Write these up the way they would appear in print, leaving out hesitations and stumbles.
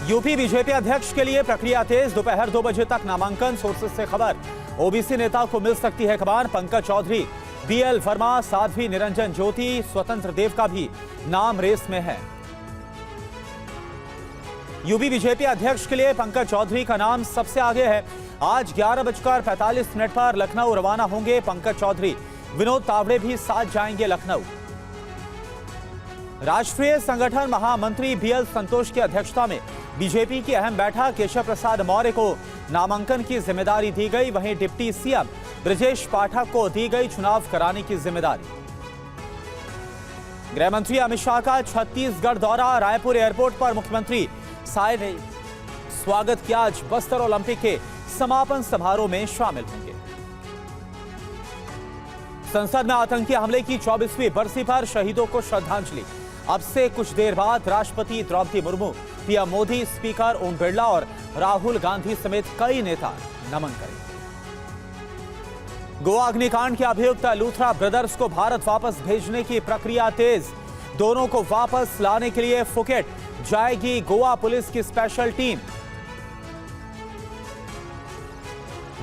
UP BJP अध्यक्ष के लिए प्रक्रिया तेज, दोपहर 2 बजे तक नामांकन। सोर्सेज से खबर, ओबीसी नेता को मिल सकती है कमान। पंकज चौधरी, बीएल वर्मा, साध्वी निरंजन ज्योति, स्वतंत्र देव का भी नाम रेस में है। यूपी बीजेपी अध्यक्ष के लिए पंकज चौधरी का नाम सबसे आगे है। आज 11:45 पर लखनऊ रवाना होंगे पंकज चौधरी। विनोद तावड़े भी साथ जाएंगे लखनऊ। राष्ट्रीय संगठन महामंत्री बीएल संतोष की अध्यक्षता में बीजेपी की अहम बैठक। केशव प्रसाद मौर्य को नामांकन की जिम्मेदारी दी गई, वहीं डिप्टी सीएम ब्रजेश पाठक को दी गई चुनाव कराने की जिम्मेदारी। गृह मंत्री अमित शाह का छत्तीसगढ़ दौरा। रायपुर एयरपोर्ट पर मुख्यमंत्री साय ने स्वागत किया। आज बस्तर ओलंपिक के समापन समारोह में शामिल होंगे। संसद में आतंकी हमले की 24वीं बरसी पर शहीदों को श्रद्धांजलि। अब से कुछ देर बाद राष्ट्रपति द्रौपदी मुर्मू, पीएम मोदी, स्पीकर ओम बिरला और राहुल गांधी समेत कई नेता नमन करेंगे। गोवा अग्निकांड के अभियुक्त लूथरा ब्रदर्स को भारत वापस भेजने की प्रक्रिया तेज। दोनों को वापस लाने के लिए फुकेट जाएगी गोवा पुलिस की स्पेशल टीम।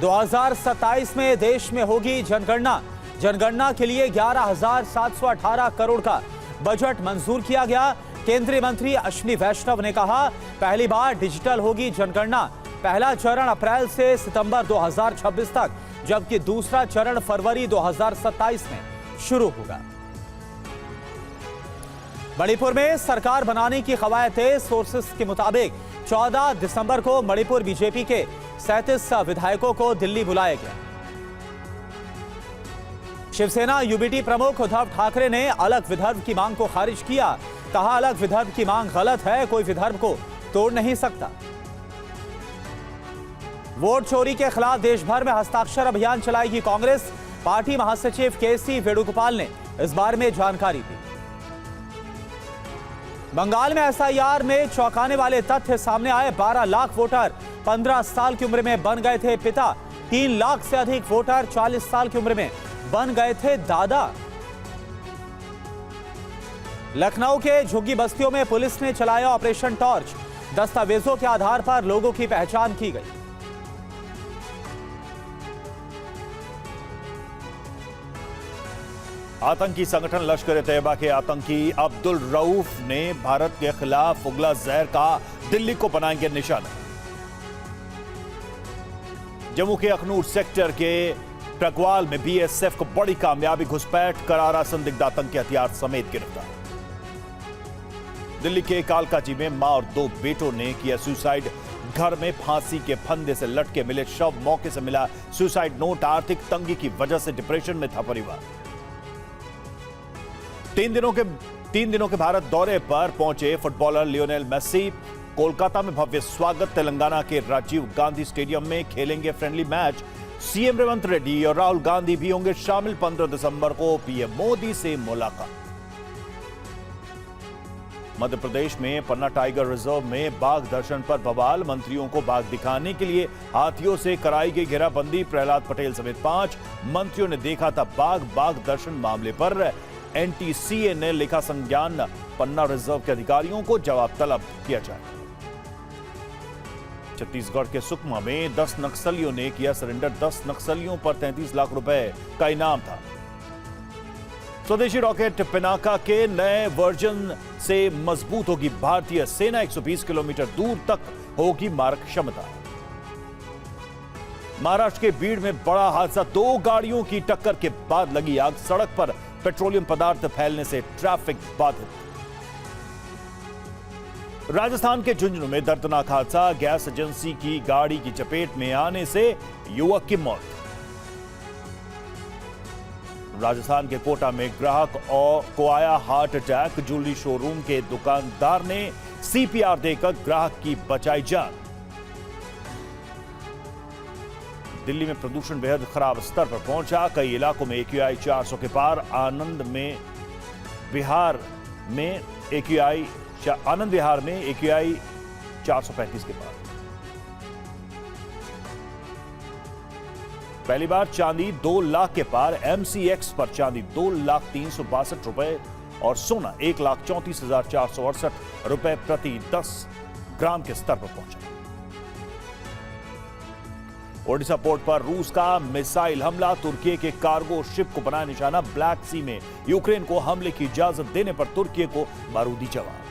2027 में देश में होगी जनगणना। जनगणना के लिए 11,718 करोड़ का बजट मंजूर किया गया। केंद्रीय मंत्री अश्विनी वैष्णव ने कहा, पहली बार डिजिटल होगी जनगणना। पहला चरण अप्रैल से सितंबर 2026 तक, जबकि दूसरा चरण फरवरी 2027 में शुरू होगा। मणिपुर में सरकार बनाने की खवायद तेज। सोर्सेस के मुताबिक 14 दिसंबर को मणिपुर बीजेपी के 37 विधायकों को दिल्ली बुलाया गया। शिवसेना यूबीटी प्रमुख उद्धव ठाकरे ने अलग विदर्भ की मांग को खारिज किया। कहा, अलग विदर्भ की मांग गलत है, कोई विदर्भ को तोड़ नहीं सकता। वोट चोरी के खिलाफ देश भर में हस्ताक्षर अभियान चलाएगी कांग्रेस। पार्टी महासचिव केसी वेणुगोपाल ने इस बारे में जानकारी दी। बंगाल में एसआईआर में चौंकाने वाले तथ्य सामने आए। 12 लाख वोटर 15 साल की उम्र में बन गए थे पिता। 3 लाख से अधिक वोटर 40 साल की उम्र में बन गए थे दादा। लखनऊ के झुग्गी बस्तियों में पुलिस ने चलाया ऑपरेशन टॉर्च। दस्तावेजों के आधार पर लोगों की पहचान की गई। आतंकी संगठन लश्कर-ए-तैयबा के आतंकी अब्दुल रऊफ ने भारत के खिलाफ उगला जहर का दिल्ली को बनाएंगे निशाना। जम्मू के अखनूर सेक्टर के ट्रकवाल में बीएसएफ को बड़ी कामयाबी, घुसपैठ, करारा संदिग्ध आतंकी हथियार समेत गिरफ्तार। दिल्ली के कालकाजी में मां और 2 बेटों ने किया सुसाइड। घर में फांसी के फंदे से लटके मिले शव, मौके से मिला सुसाइड नोट। आर्थिक तंगी की वजह से डिप्रेशन में था परिवार। 3 दिनों के भारत दौरे पर पहुंचे फुटबॉलर लियोनेल मेसी। कोलकाता में भव्य स्वागत। तेलंगाना के राजीव गांधी स्टेडियम में खेलेंगे friendly match. CM Revanth Reddy और राहुल गांधी भी होंगे शामिल। 15 दिसंबर को पीएम मोदी से मुलाकात। मध्य प्रदेश में पन्ना टाइगर रिजर्व में बाघ दर्शन पर बवाल। मंत्रियों को बाघ दिखाने के लिए हाथियों से कराई गई घेराबंदी। प्रहलाद पटेल समेत 5 मंत्रियों ने देखा था बाघ। बाघ दर्शन मामले पर एनटीसीए ने लिखा संज्ञान। पन्ना रिजर्व के अधिकारियों को जवाब तलब किया जाए। छत्तीसगढ़ के सुकमा में 10 नक्सलियों ने किया सरेंडर। 10 नक्सलियों पर 33 लाख रुपए का इनाम था। स्वदेशी रॉकेट पिनाका के नए वर्जन से मजबूत होगी भारतीय सेना। 120 किलोमीटर दूर तक होगी मारक क्षमता। महाराष्ट्र के बीड़ में बड़ा हादसा। 2 गाड़ियों की टक्कर के बाद लगी आग। सड़क पर पेट्रोलियम पदार्थ फैलने से ट्रैफिक बाधित। राजस्थान के झुंझुनू में दर्दनाक हादसा। गैस एजेंसी की गाड़ी की चपेट में आने से युवक की मौत। राजस्थान के कोटा में ग्राहक को आया हार्ट अटैक। ज्वेलरी शोरूम के दुकानदार ने सीपीआर देकर ग्राहक की बचाई जान। दिल्ली में प्रदूषण बेहद खराब स्तर पर पहुंचा। कई इलाकों में AQI 400 के पार। आनंद विहार में AQI 435 के पार। पहली बार चांदी 2 लाख के पार। MCX पर चांदी 2,362,062 रुपए और सोना 1,34,468 रुपए प्रति 10 ग्राम के स्तर पर पहुंचा। ओडिशा पोर्ट पर रूस का मिसाइल हमला, तुर्की के कार्गो शिप को बनाया निशाना, ब्लैक सी में यूक्रेन को हमले की इजाजत देने पर तुर्की को बारूदी जवाब।